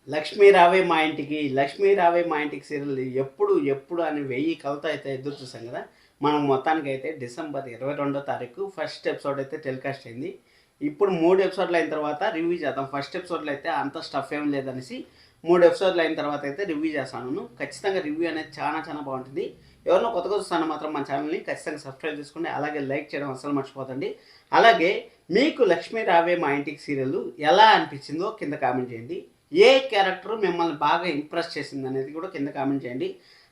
లక్ష్మీ రావే మా ఇంటికి, లక్ష్మీ రావే మా ఇంటికి సీరియల్ ఎప్పుడు ఎప్పుడు అని 1000 కలతో అయితే ఎదురు చూసాం కదా. మనం మొత్తానికైతే డిసెంబర్ 22వ తారీఖు ఫస్ట్ ఎపిసోడ్ అయితే టెలికాస్ట్ అయింది. ఇప్పుడు 3 ఎపిసోడ్లు అయిన తర్వాత రివ్యూ చేద్దాం. ఫస్ట్ ఎపిసోడ్లో అయితే అంత స్టఫ్ ఏం లేదనేసి 3 ఎపిసోడ్లు అయిన తర్వాత అయితే రివ్యూ చేస్తాను. ఖచ్చితంగా రివ్యూ అనేది చాలా చాలా బాగుంటుంది. ఎవరినో కొత్తగా చూస్తాను మాత్రం మన ఛానల్ని ఖచ్చితంగా సబ్స్క్రైబ్ చేసుకోండి. అలాగే లైక్ చేయడం అస్సలు మర్చిపోతండి. అలాగే మీకు లక్ష్మీ రావే మా ఇంటికి సీరియల్ ఎలా అనిపించిందో కింద కామెంట్ చేయండి. ఏ క్యారెక్టర్ మిమ్మల్ని బాగా ఇంప్రెస్ చేసింది అనేది కూడా కింద కామెంట్ చేయండి.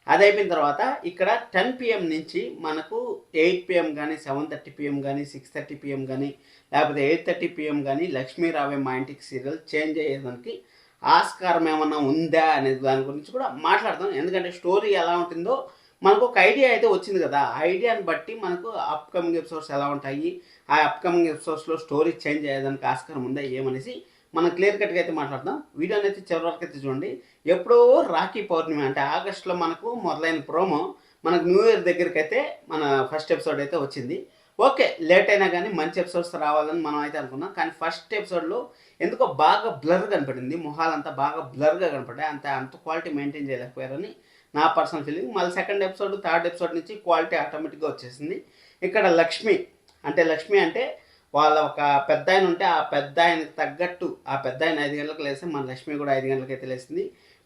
అది అయిపోయిన తర్వాత ఇక్కడ 10 PM నుంచి మనకు 8 PM కానీ 7:30 PM కానీ 6:30 PM కానీ లేకపోతే 8:30 PM కానీ లక్ష్మీ రావే మా ఇంటికి సీరియల్ చేంజ్ అయ్యేదానికి ఆస్కారం ఏమన్నా ఉందా అనేది దాని గురించి కూడా మాట్లాడదాం. ఎందుకంటే స్టోరీ ఎలా ఉంటుందో మనకు ఒక ఐడియా అయితే వచ్చింది కదా. ఆ ఐడియాని బట్టి మనకు అప్కమింగ్ ఎపిసోడ్స్ ఎలా ఉంటాయి, ఆ అప్కమింగ్ ఎపిసోడ్స్లో స్టోరీ చేంజ్ అయ్యేదానికి ఆస్కారం ఉందా ఏమనేసి మనం క్లియర్ కట్గా అయితే మాట్లాడదాం. వీడియోని అయితే చివరి వరకు అయితే చూడండి. ఎప్పుడో రాఖీ పౌర్ణమి అంటే ఆగస్టులో మనకు మొదలైన ప్రోమో మనకు న్యూ ఇయర్ దగ్గరికి అయితే మన ఫస్ట్ ఎపిసోడ్ అయితే వచ్చింది. ఓకే, లేట్ అయినా కానీ మంచి ఎపిసోడ్స్ రావాలని మనం అయితే అనుకున్నాం. కానీ ఫస్ట్ ఎపిసోడ్లో ఎందుకో బాగా బ్లర్ కనపడింది, మొహాలంతా బాగా బ్లర్గా కనపడ్డాయి. అంత క్వాలిటీ మెయింటైన్ చేయలేకపోయారని నా పర్సనల్ ఫీలింగ్. మళ్ళీ సెకండ్ ఎపిసోడ్ థర్డ్ ఎపిసోడ్ నుంచి క్వాలిటీ ఆటోమేటిక్గా వచ్చేసింది. ఇక్కడ లక్ష్మి అంటే వాళ్ళ ఒక పెద్ద ఆయన ఉంటే ఆ పెద్ద ఆయనకి తగ్గట్టు ఆ పెద్ద ఆయన 5 గంటలకు లేస్తే మన లక్ష్మి కూడా 5 గంటలకు అయితే లేస్తుంది.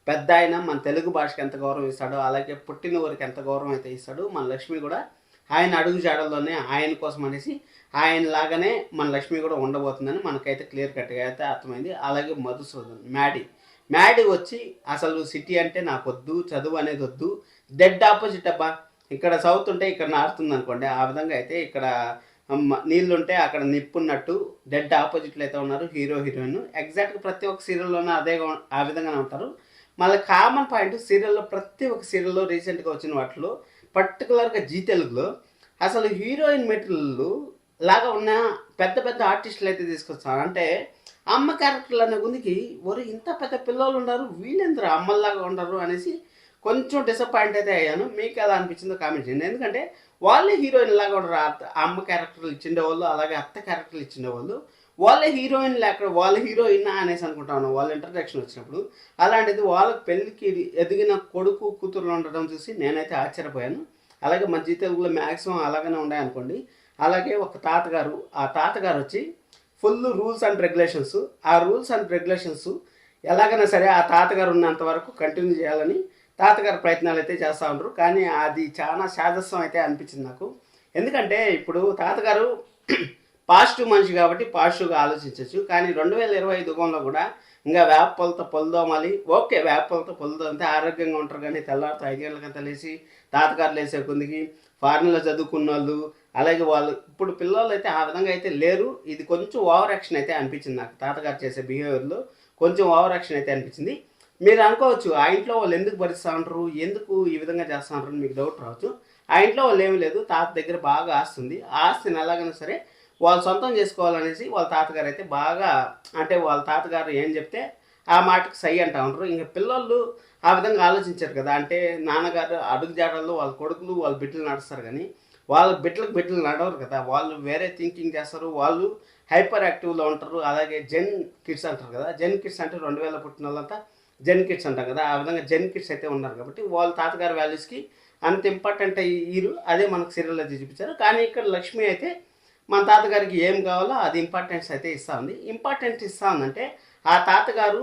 పెద్ద ఆయన మన తెలుగు భాషకి ఎంత గౌరవం ఇస్తాడో అలాగే పుట్టిన ఊరికి ఎంత గౌరవం అయితే ఇస్తాడో మన లక్ష్మి కూడా ఆయన అడుగు జాడల్లోనే ఆయన కోసం అనేసి ఆయన లాగానే మన లక్ష్మి కూడా ఉండబోతుందని మనకైతే క్లియర్ కట్గా అయితే అర్థమైంది. అలాగే మధుసూదన్ మ్యాడీ వచ్చి అసలు సిటీ అంటే నాకు వద్దు, చదువు అనేది వద్దు, డెడ్ ఆపోజిట్ అబ్బా. ఇక్కడ సౌత్ ఉంటే ఇక్కడ నారుతుంది అనుకోండి, ఆ విధంగా అయితే ఇక్కడ నీళ్ళుంటే అక్కడ నిప్పున్నట్టు డెడ్ ఆపోజిట్లు అయితే ఉన్నారు హీరో హీరోయిన్. ఎగ్జాక్ట్గా ప్రతి ఒక్క సీరియల్లోనే ఆ విధంగానే ఉంటారు. మళ్ళీ కామన్ పాయింట్ సీరియల్లో ప్రతి ఒక్క సీరియల్లో రీసెంట్గా వచ్చిన వాటిలో పర్టికులర్గా జీ తెలుగులో అసలు హీరోయిన్ మెటీరియల్ లాగా ఉన్న పెద్ద పెద్ద ఆర్టిస్టులు అయితే తీసుకొస్తారు. అంటే అమ్మ క్యారెక్టర్లు అనే గుందికి ఇంత పెద్ద పిల్లలు ఉన్నారు, వీళ్ళెందరూ అమ్మల్లాగా ఉండరు అనేసి కొంచెం డిసప్పాయింట్ అయితే అయ్యాను. మీకు ఎలా అనిపించిందో కామెంట్ చేయండి. ఎందుకంటే వాళ్ళే హీరోయిన్ లాగా ఉండరు. అమ్మ క్యారెక్టర్లు ఇచ్చిండేవాళ్ళు, అలాగే అత్త క్యారెక్టర్లు ఇచ్చిండేవాళ్ళు. వాళ్ళే హీరోయిన్ లేక వాళ్ళ హీరోయిన్ అనేసి అనుకుంటా ఉన్నాం వాళ్ళ ఇంట్రడక్షన్ వచ్చినప్పుడు. అలాంటిది వాళ్ళకి పెళ్ళికి ఎదిగిన కొడుకు కూతురు ఉండడం చూసి నేనైతే ఆశ్చర్యపోయాను. అలాగే మన జీ తెలుగులో మ్యాక్సిమం అలాగనే ఉన్నాయనుకోండి. అలాగే ఒక తాతగారు, ఆ తాతగారు వచ్చి ఫుల్ రూల్స్ అండ్ రెగ్యులేషన్స్, ఆ రూల్స్ అండ్ రెగ్యులేషన్స్ ఎలాగైనా సరే ఆ తాతగారు ఉన్నంత వరకు కంటిన్యూ చేయాలని తాతగారు ప్రయత్నాలు అయితే చేస్తూ ఉంటారు. కానీ అది చాలా శాదస్వం అయితే అనిపించింది నాకు. ఎందుకంటే ఇప్పుడు తాతగారు పాజిటివ్ మనిషి కాబట్టి పాజిటివ్గా ఆలోచించవచ్చు. కానీ 2025 యుగంలో కూడా ఇంకా వేప పొలతో పొలదోమాలి. ఓకే, వేప పొలతో పొలదోమితే ఆరోగ్యంగా ఉంటారు. కానీ తెల్లారితో 5 గంటలకంతా లేచి తాతగారు లేసే కొందికి ఫారిన్లో చదువుకున్న వాళ్ళు, అలాగే వాళ్ళు ఇప్పుడు పిల్లలు అయితే ఆ విధంగా అయితే లేరు. ఇది కొంచెం ఓవర్ యాక్షన్ అయితే అనిపించింది నాకు. తాతగారు చేసే బిహేవియర్లో కొంచెం ఓవర్ యాక్షన్ అయితే అనిపించింది. మీరు అనుకోవచ్చు ఆ ఇంట్లో వాళ్ళు ఎందుకు భరిస్తూ ఉంటారు, ఎందుకు ఈ విధంగా చేస్తూ ఉంటారు మీకు డౌట్ రావచ్చు. ఆ ఇంట్లో వాళ్ళు ఏమీ లేదు, తాత దగ్గర బాగా ఆస్తుంది. ఆ ఆస్తిని ఎలాగైనా సరే వాళ్ళు సొంతం చేసుకోవాలనేసి వాళ్ళ తాతగారు అయితే బాగా, అంటే వాళ్ళ తాతగారు ఏం చెప్తే ఆ మాటకు సై అంటా ఉంటారు. ఇంకా పిల్లలు ఆ విధంగా ఆలోచించారు కదా. అంటే నాన్నగారు అడుగు జాడల్లో వాళ్ళ కొడుకులు వాళ్ళ బిడ్డలు నడుస్తారు, కానీ వాళ్ళ బిడ్డలు నడవరు కదా. వాళ్ళు వేరే థింకింగ్ చేస్తారు, వాళ్ళు హైపర్ యాక్టివ్లో ఉంటారు. అలాగే జెన్ కిడ్స్ అంటారు కదా. జెన్ కిడ్స్ అంటే 2000 పుట్టిన వాళ్ళంతా జెన్ కిడ్స్ అంటాం కదా. ఆ విధంగా జెన్ కిడ్స్ అయితే ఉన్నారు కాబట్టి వాళ్ళ తాతగారి వాల్యూస్కి అంత ఇంపార్టెంట్ అయ్యారు. అదే మనకు సీరియల్లో చూపించారు. కానీ ఇక్కడ లక్ష్మి అయితే మన తాతగారికి ఏం కావాలో అది ఇంపార్టెన్స్ అయితే ఇస్తూ ఉంది. ఇంపార్టెన్స్ ఇస్తూ ఉందంటే ఆ తాతగారు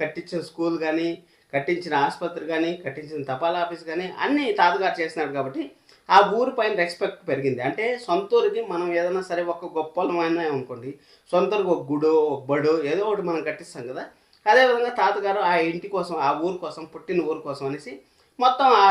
కట్టించిన స్కూల్ కానీ, కట్టించిన ఆసుపత్రి కానీ, కట్టించిన తపాలా ఆఫీస్ కానీ అన్నీ తాతగారు చేసినాడు కాబట్టి ఆ ఊరి పైన రెస్పెక్ట్ పెరిగింది. అంటే సొంత ఊరికి మనం ఏదైనా సరే ఒక గొప్పలమైనా అనుకోండి, సొంత ఊరికి ఒక గుడో ఒక బడో ఏదో ఒకటి మనం కట్టిస్తాం కదా. అదేవిధంగా తాతగారు ఆ ఇంటి కోసం, ఆ ఊరు కోసం, పుట్టిన ఊరు కోసం అనేసి మొత్తం ఆ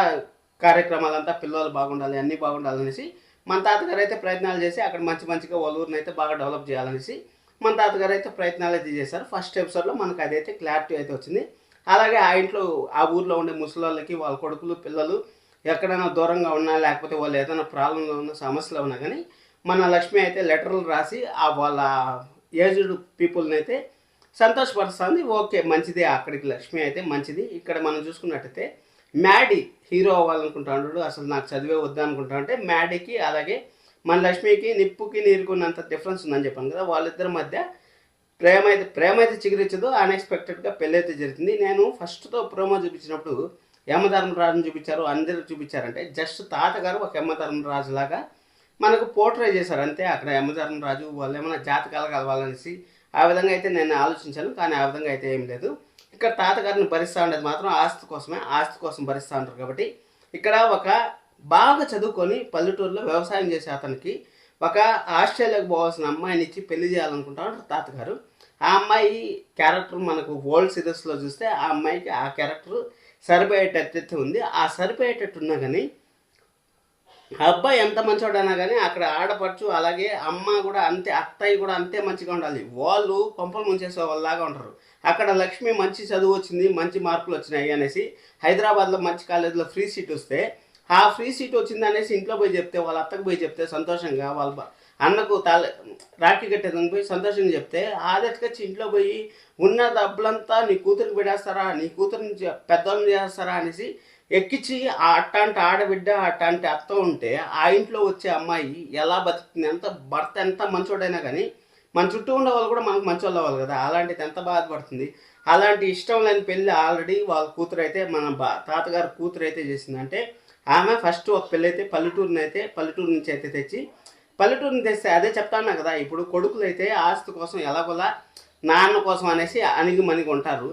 కార్యక్రమాలంతా పిల్లలు బాగుండాలి, అన్నీ బాగుండాలనేసి మన తాతగారు అయితే ప్రయత్నాలు చేసి అక్కడ మంచిగా వాళ్ళ ఊరిని అయితే బాగా డెవలప్ చేయాలనేసి మన తాతగారు అయితే ప్రయత్నాలు అయితే చేశారు. ఫస్ట్ ఎపిసోడ్లో మనకు అదైతే క్లారిటీ అయితే వచ్చింది. అలాగే ఆ ఇంట్లో ఆ ఊర్లో ఉండే ముసలోళ్ళకి వాళ్ళ కొడుకులు పిల్లలు ఎక్కడైనా దూరంగా ఉన్నా, లేకపోతే వాళ్ళు ఏదైనా ప్రాబ్లంలో ఉన్న సమస్యలు ఉన్నా కానీ మన లక్ష్మి అయితే లెటర్లు రాసి ఆ వాళ్ళ ఏజ్డ్ పీపుల్ని అయితే సంతోషపరుస్తుంది. ఓకే, మంచిదే, అక్కడికి లక్ష్మి అయితే మంచిది. ఇక్కడ మనం చూసుకున్నట్టయితే మ్యాడీ హీరో అవ్వాలనుకుంటా ఉంటాడు. అసలు నాకు చదివే వద్దా అనుకుంటా అంటే మ్యాడీకి అలాగే మన లక్ష్మికి నిప్పుకి నీరుకున్నంత డిఫరెన్స్ ఉందని చెప్పాను కదా. వాళ్ళిద్దరి మధ్య ప్రేమ అయితే చిగురించదు. అన్ఎక్స్పెక్టెడ్గా పెళ్ళి అయితే జరుగుతుంది. నేను ఫస్ట్తో ప్రోమో చూపించినప్పుడు యమధర్మరాజుని చూపించారు, అందరూ చూపించారంటే జస్ట్ తాతగారు ఒక యమధర్మరాజు లాగా మనకు పోర్ట్రే చేశారు అంతే. అక్కడ యమధర్మరాజు వాళ్ళు ఏమైనా జాతకాలు కలవాలనేసి ఆ విధంగా అయితే నేను ఆలోచించాను, కానీ ఆ విధంగా అయితే ఏం లేదు. ఇక్కడ తాతగారిని భరిస్తూ ఉండేది మాత్రం ఆస్తి కోసమే, ఆస్తి కోసం భరిస్తూ ఉంటారు. కాబట్టి ఇక్కడ ఒక బాగా చదువుకొని పల్లెటూరులో వ్యవసాయం చేసే అతనికి ఒక ఆస్ట్రేలియాకి పోవాల్సిన అమ్మాయిని ఇచ్చి పెళ్లి చేయాలనుకుంటా ఉంటారు తాతగారు. ఆ అమ్మాయి క్యారెక్టర్ మనకు వరల్డ్ సిరీస్లో చూస్తే ఆ అమ్మాయికి ఆ క్యారెక్టర్ సరిపోయేటట్టు ఉంది. ఆ సరిపోయేటట్టు ఉన్నా కానీ ఆ అబ్బాయి ఎంత మంచివాడైనా కానీ అక్కడ ఆడపడుచు అలాగే అమ్మ కూడా అంతే, అత్తయ్య కూడా అంతే మంచిగా ఉండాలి. వాళ్ళు కొంపలు ముంచేసే వాళ్ళలాగా ఉంటారు. అక్కడ లక్ష్మి మంచి చదువు వచ్చింది, మంచి మార్కులు వచ్చినాయి అనేసి హైదరాబాద్లో మంచి కాలేజీలో ఫ్రీ సీట్ వస్తే ఆ ఫ్రీ సీట్ వచ్చింది అనేసి ఇంట్లో పోయి చెప్తే, వాళ్ళ అత్తకు పోయి చెప్తే సంతోషంగా, వాళ్ళ అన్నకు రాఖీ కట్టేదని పోయి సంతోషంగా చెప్తే ఆదెత్తుకొచ్చి ఇంట్లో పోయి ఉన్న డబ్బులంతా నీ కూతురికి పెడేస్తారా, నీ కూతురిని పెద్దోళ్ళని చేస్తారా అనేసి ఎక్కించి ఆ అట్టాంటి ఆడబిడ్డ అట్టాంటి అత్త ఉంటే ఆ ఇంట్లో వచ్చే అమ్మాయి ఎలా బతుకుతుంది? ఎంత భర్త ఎంత మంచోడైనా కానీ మన చుట్టూ ఉండే వాళ్ళు కూడా మనకు మంచి వాళ్ళు అవ్వాలి కదా, అలాంటిది ఎంత బాధపడుతుంది. అలాంటి ఇష్టం లేని పెళ్ళి ఆల్రెడీ వాళ్ళ కూతురు అయితే మన తాతగారు కూతురు అయితే చేసిందంటే ఆమె ఫస్ట్ ఒక పెళ్ళి అయితే పల్లెటూరు నుంచి అయితే తెచ్చి పల్లెటూరుని తెస్తే అదే చెప్తాను కదా. ఇప్పుడు కొడుకులు అయితే ఆస్తి కోసం ఎలాగోలా నాన్న కోసం అనేసి అణిగి మణిగి ఉంటారు.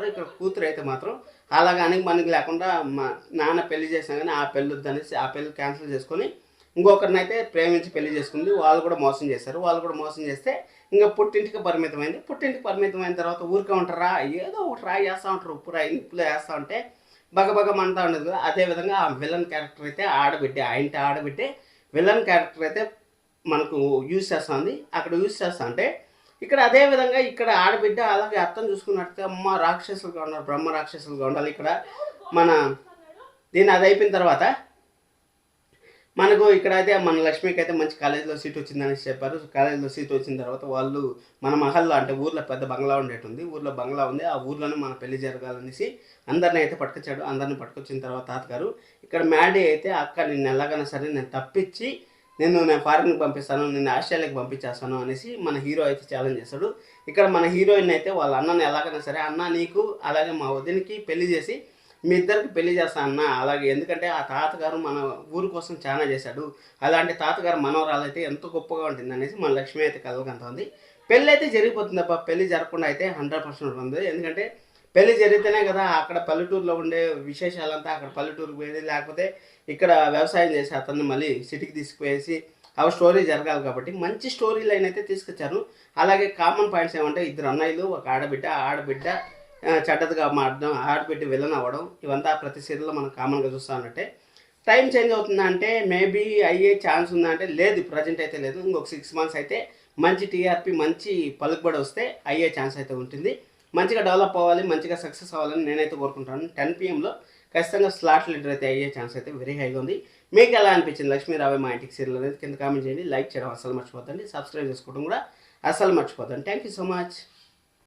ఇక్కడ కూతురు అయితే మాత్రం అలాగా అణిగి మణిగి లేకుండా మా నాన్న పెళ్లి చేసినా కానీ ఆ పెళ్ళి వద్దనేసి ఆ పెళ్ళి క్యాన్సిల్ చేసుకొని ఇంకొకరిని అయితే ప్రేమించి పెళ్లి చేసుకుంది. వాళ్ళు కూడా మోసం చేశారు. వాళ్ళు కూడా మోసం చేస్తే ఇంకా పుట్టింటికి పరిమితమైంది. పుట్టింటికి పరిమితమైన తర్వాత ఊరికే ఉంటారా, ఏదో ఒకటి రాయి వేస్తూ ఉంటారు, ఉప్పు రాయి నిప్పులు వేస్తూ ఉంటే బగబగ మంటా ఉండదు కదా. అదేవిధంగా ఆ విలన్ క్యారెక్టర్ అయితే ఆడబిడ్డే, ఆ ఇంటి ఆడబిడ్డే విలన్ క్యారెక్టర్ అయితే మనకు యూజ్ చేస్తుంది. అక్కడ యూజ్ చేస్తా అంటే ఇక్కడ అదే విధంగా ఇక్కడ ఆడబిడ్డ అలాగే అర్థం చూసుకున్నట్టు అమ్మ రాక్షసులుగా ఉన్నారు, బ్రహ్మ రాక్షసులుగా ఉండాలి. ఇక్కడ మన దీన్ని అది అయిపోయిన తర్వాత మనకు ఇక్కడ అయితే మన లక్ష్మికి అయితే మంచి కాలేజీలో సీట్ వచ్చిందని చెప్పారు. కాలేజీలో సీట్ వచ్చిన తర్వాత వాళ్ళు మన మహల్లో అంటే ఊర్లో పెద్ద బంగ్లా ఉండేటుంది, ఊర్లో బంగ్లా ఉంది, ఆ ఊర్లోనే మన పెళ్లి జరగాలనేసి అందరిని అయితే పట్టుకొచ్చాడు. అందరిని పట్టుకొచ్చిన తర్వాత తాతగారు ఇక్కడ మ్యాడీ అయితే అక్క నిన్ను ఎలాగైనా సరే నేను తప్పించి నేను ఫారిన్కి పంపిస్తాను, నేను ఆస్ట్రేలియాకి పంపించేస్తాను అనేసి మన హీరో అయితే ఛాలెంజ్ చేస్తాడు. ఇక్కడ మన హీరోయిన్ అయితే వాళ్ళ అన్నని ఎలాగైనా సరే అన్న నీకు అలాగే మా వదినికి పెళ్లి చేసి మీ ఇద్దరికి పెళ్లి చేస్తా అన్న, అలాగే ఎందుకంటే ఆ తాతగారు మన ఊరు కోసం చాలా చేశాడు, అలాంటి తాతగారు మనవరాలు అయితే ఎంతో గొప్పగా ఉంటుంది అనేసి మన లక్ష్మి అయితే కలగంటుంది. పెళ్ళి అయితే జరిగిపోతుంది అబ్బా, పెళ్లి జరగకుండా అయితే 100% ఉంది. ఎందుకంటే పెళ్లి జరిగితేనే కదా అక్కడ పల్లెటూరులో ఉండే విశేషాలంతా అక్కడ పల్లెటూరుకు పోయేది, లేకపోతే ఇక్కడ వ్యవసాయం చేసి అతన్ని మళ్ళీ సిటీకి తీసుకుపోయేసి ఆ స్టోరీ జరగాలి. కాబట్టి మంచి స్టోరీ లైన్ అయితే తీసుకొచ్చారు. అలాగే కామన్ పాయింట్స్ ఏమంటే ఇద్దరు అన్నయ్యలు, ఒక ఆడబిడ్డ చెడ్డదిగా మారడం, ఆడబిడ్డ విలన్ అవ్వడం, ఇవంతా ప్రతి సీరియల్లో మనం కామన్గా చూస్తూ ఉన్నట్టే. టైం చేంజ్ అవుతుందంటే మేబీ అయ్యే ఛాన్స్ ఉందంటే లేదు, ప్రజెంట్ అయితే లేదు. ఇంకొక 6 months అయితే మంచి టీఆర్పీ మంచి పలుకుబడి వస్తే అయ్యే ఛాన్స్ అయితే ఉంటుంది. మంచిగా డెవలప్ అవ్వాలి, మంచిగా సక్సెస్ అవ్వాలని నేనైతే కోరుకుంటాను. 10 PM ఖచ్చితంగా స్లాట్ లీడర్ అయితే అయ్యే ఛాన్స్ అయితే వెరీ హైగా ఉంది. మీకు ఎలా అనిపించింది లక్ష్మీ రావే మా ఇంటికి సీరియల్ అనేది కింద కామెంట్ చేయండి. లైక్ చేయడం అస్సలు మర్చిపోతండి, సబ్స్క్రైబ్ చేసుకోవడం కూడా అస్సలు మర్చిపోతాను. Thank you so much.